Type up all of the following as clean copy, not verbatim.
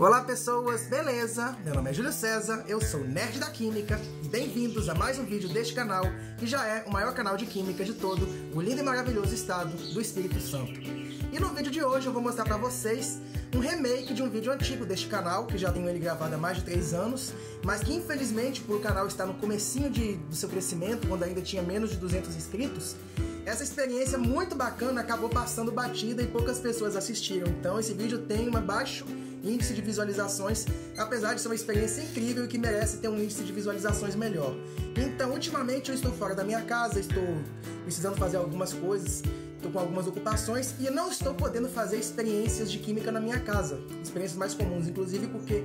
Olá pessoas, beleza? Meu nome é Júlio César, eu sou nerd da química e bem-vindos a mais um vídeo deste canal, que já é o maior canal de química de todo o lindo e maravilhoso estado do Espírito Santo. E no vídeo de hoje eu vou mostrar para vocês um remake de um vídeo antigo deste canal, que já tenho ele gravado há mais de 3 anos, mas que infelizmente, por o canal estar no comecinho do seu crescimento, quando ainda tinha menos de 200 inscritos, essa experiência muito bacana acabou passando batida e poucas pessoas assistiram. Então esse vídeo tem um baixo índice de visualizações, apesar de ser uma experiência incrível e que merece ter um índice de visualizações melhor. Então, ultimamente eu estou fora da minha casa, estou precisando fazer algumas coisas, estou com algumas ocupações e não estou podendo fazer experiências de química na minha casa, experiências mais comuns, inclusive porque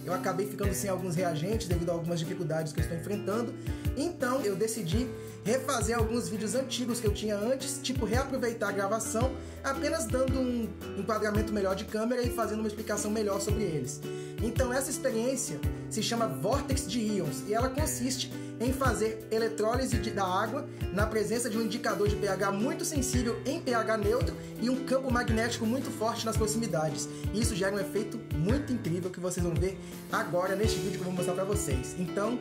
eu acabei ficando sem alguns reagentes devido a algumas dificuldades que eu estou enfrentando. Então eu decidi refazer alguns vídeos antigos que eu tinha antes, tipo reaproveitar a gravação, apenas dando um enquadramento melhor de câmera e fazendo uma explicação melhor sobre eles. Então essa experiência se chama Vórtex de íons e ela consiste em fazer eletrólise da água na presença de um indicador de pH muito sensível em pH neutro e um campo magnético muito forte nas proximidades. Isso gera um efeito muito incrível que vocês vão ver agora neste vídeo que eu vou mostrar para vocês. Então,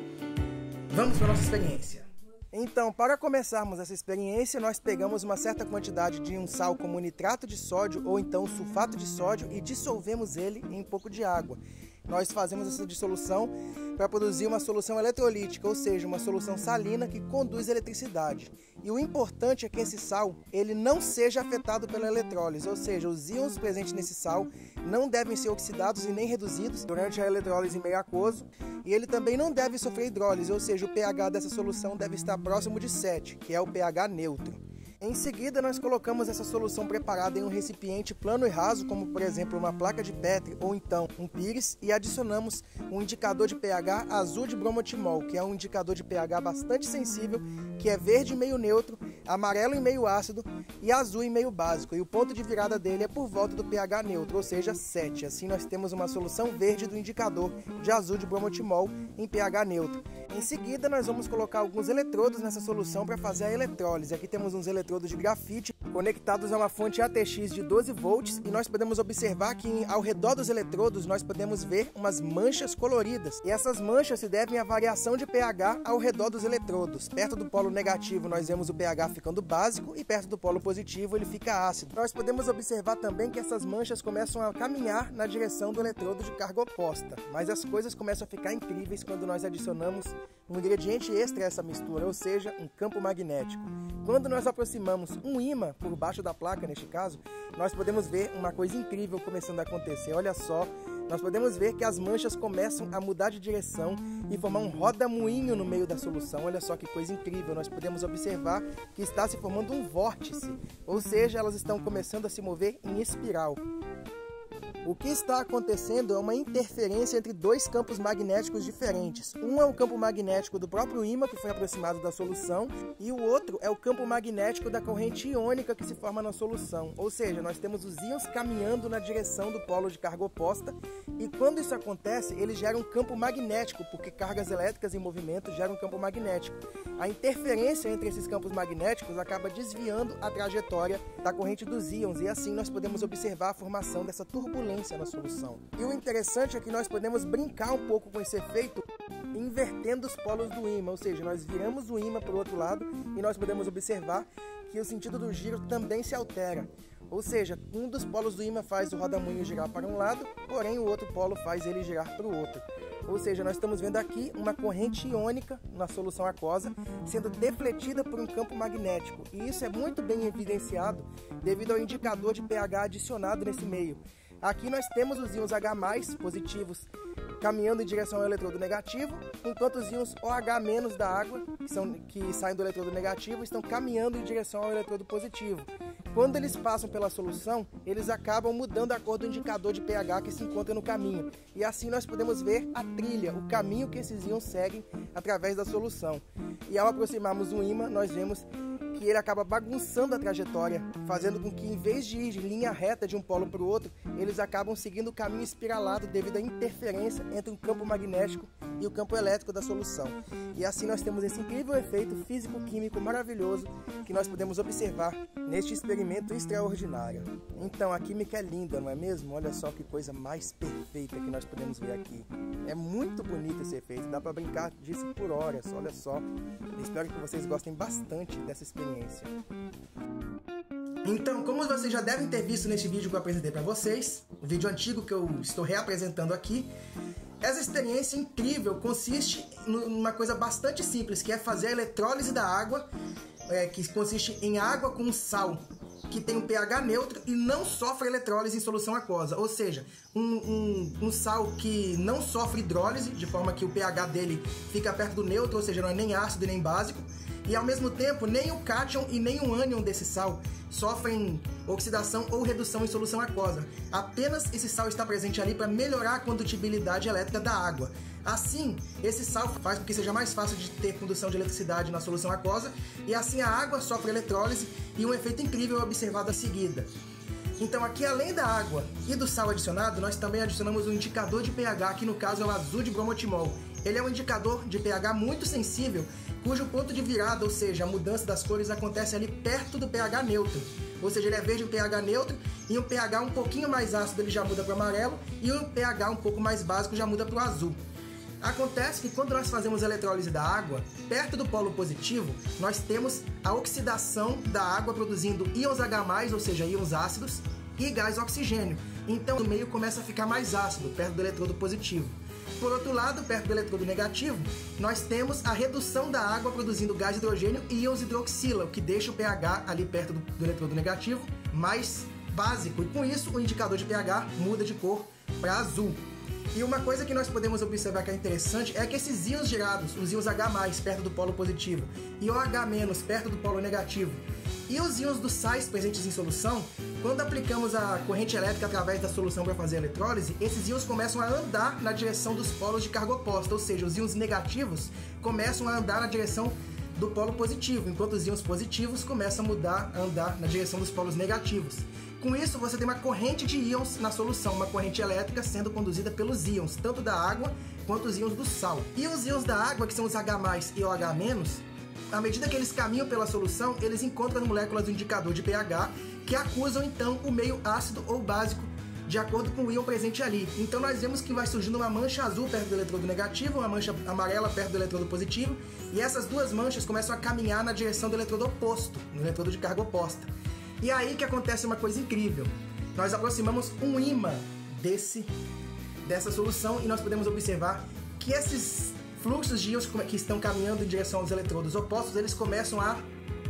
vamos para a nossa experiência. Então, para começarmos essa experiência, nós pegamos uma certa quantidade de um sal como nitrato de sódio ou então sulfato de sódio e dissolvemos ele em um pouco de água. Nós fazemos essa dissolução para produzir uma solução eletrolítica, ou seja, uma solução salina que conduz eletricidade. E o importante é que esse sal ele não seja afetado pela eletrólise, ou seja, os íons presentes nesse sal não devem ser oxidados e nem reduzidos durante a eletrólise em meio aquoso. E ele também não deve sofrer hidrólise, ou seja, o pH dessa solução deve estar próximo de 7, que é o pH neutro. Em seguida, nós colocamos essa solução preparada em um recipiente plano e raso, como por exemplo uma placa de Petri ou então um pires, e adicionamos um indicador de pH azul de bromotimol, que é um indicador de pH bastante sensível, que é verde em meio neutro, amarelo em meio ácido e azul em meio básico. E o ponto de virada dele é por volta do pH neutro, ou seja, 7. Assim nós temos uma solução verde do indicador de azul de bromotimol em pH neutro. Em seguida, nós vamos colocar alguns eletrodos nessa solução para fazer a eletrólise. Aqui temos uns eletrodos de grafite conectados a uma fonte ATX de 12 volts e nós podemos observar que ao redor dos eletrodos nós podemos ver umas manchas coloridas. E essas manchas se devem à variação de pH ao redor dos eletrodos. Perto do polo negativo nós vemos o pH ficando básico e perto do polo positivo ele fica ácido. Nós podemos observar também que essas manchas começam a caminhar na direção do eletrodo de carga oposta. Mas as coisas começam a ficar incríveis quando nós adicionamos um ingrediente extra a essa mistura, ou seja, um campo magnético. Quando nós aproximamos um ímã por baixo da placa, neste caso, nós podemos ver uma coisa incrível começando a acontecer. Olha só, nós podemos ver que as manchas começam a mudar de direção e formar um roda-moinho no meio da solução. Olha só que coisa incrível, nós podemos observar que está se formando um vórtice, ou seja, elas estão começando a se mover em espiral. O que está acontecendo é uma interferência entre dois campos magnéticos diferentes. Um é o campo magnético do próprio ímã, que foi aproximado da solução, e o outro é o campo magnético da corrente iônica que se forma na solução. Ou seja, nós temos os íons caminhando na direção do polo de carga oposta, e quando isso acontece, ele gera um campo magnético, porque cargas elétricas em movimento geram um campo magnético. A interferência entre esses campos magnéticos acaba desviando a trajetória da corrente dos íons, e assim nós podemos observar a formação dessa turbulência na solução. E o interessante é que nós podemos brincar um pouco com esse efeito invertendo os polos do ímã, ou seja, nós viramos o ímã para o outro lado e nós podemos observar que o sentido do giro também se altera. Ou seja, um dos polos do ímã faz o rodamuinho girar para um lado, porém o outro polo faz ele girar para o outro. Ou seja, nós estamos vendo aqui uma corrente iônica na solução aquosa sendo defletida por um campo magnético. E isso é muito bem evidenciado devido ao indicador de pH adicionado nesse meio. Aqui nós temos os íons H+, positivos, caminhando em direção ao eletrodo negativo, enquanto os íons OH- da água, que saem do eletrodo negativo, estão caminhando em direção ao eletrodo positivo. Quando eles passam pela solução, eles acabam mudando a cor do indicador de pH que se encontra no caminho. E assim nós podemos ver a trilha, o caminho que esses íons seguem através da solução. E ao aproximarmos o ímã, nós vemos que ele acaba bagunçando a trajetória, fazendo com que, em vez de ir de linha reta de um polo para o outro, eles acabam seguindo o caminho espiralado devido à interferência entre o campo magnético e o campo elétrico da solução. E assim nós temos esse incrível efeito físico-químico maravilhoso que nós podemos observar neste experimento extraordinário. Então, a química é linda, não é mesmo? Olha só que coisa mais perfeita que nós podemos ver aqui. É muito bonito esse efeito, dá para brincar disso por horas, olha só. Espero que vocês gostem bastante dessa experiência. Então, como vocês já devem ter visto neste vídeo que eu apresentei para vocês, o vídeo antigo que eu estou reapresentando aqui, essa experiência incrível consiste numa coisa bastante simples, que é fazer a eletrólise da água, que consiste em água com sal, que tem um pH neutro e não sofre eletrólise em solução aquosa, ou seja, um sal que não sofre hidrólise, de forma que o pH dele fica perto do neutro, ou seja, não é nem ácido nem básico, e ao mesmo tempo nem o cátion e nem o ânion desse sal sofrem oxidação ou redução em solução aquosa. Apenas esse sal está presente ali para melhorar a condutibilidade elétrica da água. Assim, esse sal faz com que seja mais fácil de ter condução de eletricidade na solução aquosa, e assim a água sofre eletrólise e um efeito incrível é observado a seguida. Então aqui, além da água e do sal adicionado, nós também adicionamos um indicador de pH, que no caso é o azul de bromotimol. Ele é um indicador de pH muito sensível, cujo ponto de virada, ou seja, a mudança das cores, acontece ali perto do pH neutro. Ou seja, ele é verde em pH neutro, e um pH um pouquinho mais ácido ele já muda para o amarelo, e um pH um pouco mais básico já muda para o azul. Acontece que quando nós fazemos a eletrólise da água, perto do polo positivo, nós temos a oxidação da água produzindo íons H+, ou seja, íons ácidos, e gás oxigênio. Então o meio começa a ficar mais ácido, perto do eletrodo positivo. Por outro lado, perto do eletrodo negativo, nós temos a redução da água produzindo gás hidrogênio e íons hidroxila, o que deixa o pH ali perto do eletrodo negativo mais básico. E com isso, o indicador de pH muda de cor para azul. E uma coisa que nós podemos observar que é interessante é que esses íons gerados, os íons H+, perto do polo positivo, e OH- perto do polo negativo, e os íons dos sais presentes em solução, quando aplicamos a corrente elétrica através da solução para fazer a eletrólise, esses íons começam a andar na direção dos polos de carga oposta, ou seja, os íons negativos começam a andar na direção do polo positivo, enquanto os íons positivos começam a andar na direção dos polos negativos. Com isso, você tem uma corrente de íons na solução, uma corrente elétrica sendo conduzida pelos íons, tanto da água quanto os íons do sal. E os íons da água, que são os H+ e OH-, à medida que eles caminham pela solução, eles encontram moléculas do indicador de pH, que acusam então o meio ácido ou básico, de acordo com o íon presente ali. Então nós vemos que vai surgindo uma mancha azul perto do eletrodo negativo, uma mancha amarela perto do eletrodo positivo, e essas duas manchas começam a caminhar na direção do eletrodo oposto, no eletrodo de carga oposta. E aí que acontece uma coisa incrível. Nós aproximamos um ímã dessa solução e nós podemos observar que esses fluxos de íons que estão caminhando em direção aos eletrodos opostos, eles começam a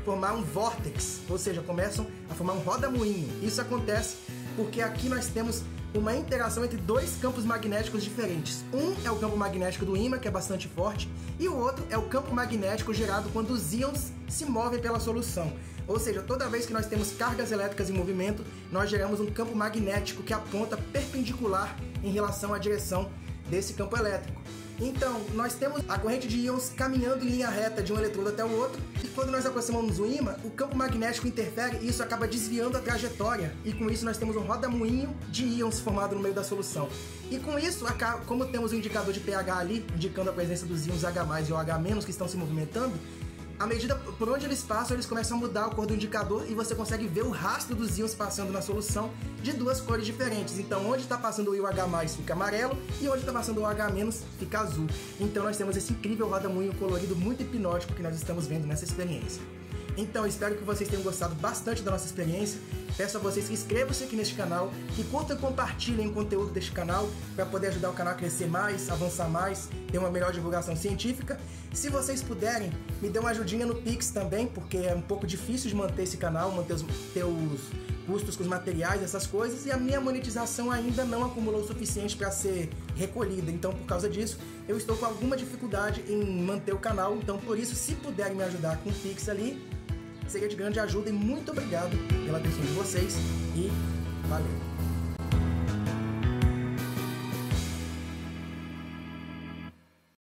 formar um vórtex, ou seja, começam a formar um roda-moinho. Isso acontece porque aqui nós temos uma interação entre dois campos magnéticos diferentes. Um é o campo magnético do ímã, que é bastante forte, e o outro é o campo magnético gerado quando os íons se movem pela solução. Ou seja, toda vez que nós temos cargas elétricas em movimento, nós geramos um campo magnético que aponta perpendicular em relação à direção desse campo elétrico. Então, nós temos a corrente de íons caminhando em linha reta de um eletrodo até o outro, e quando nós aproximamos o ímã, o campo magnético interfere e isso acaba desviando a trajetória, e com isso nós temos um roda-moinho de íons formado no meio da solução. E com isso, como temos o indicador de pH ali, indicando a presença dos íons H+ e OH- que estão se movimentando, à medida por onde eles passam, eles começam a mudar a cor do indicador e você consegue ver o rastro dos íons passando na solução de duas cores diferentes. Então, onde está passando o íon H+ fica amarelo e onde está passando o OH- fica azul. Então, nós temos esse incrível roda-moinho colorido muito hipnótico que nós estamos vendo nessa experiência. Então, espero que vocês tenham gostado bastante da nossa experiência. Peço a vocês que inscrevam-se aqui neste canal, que curtam e compartilhem o conteúdo deste canal para poder ajudar o canal a crescer mais, avançar mais, ter uma melhor divulgação científica. Se vocês puderem, me dê uma ajudinha no Pix também, porque é um pouco difícil de manter esse canal, manter os custos com os materiais, essas coisas, e a minha monetização ainda não acumulou o suficiente para ser recolhida. Então, por causa disso, eu estou com alguma dificuldade em manter o canal. Então, por isso, se puderem me ajudar com o Pix ali, seria de grande ajuda, e muito obrigado pela atenção de vocês e valeu!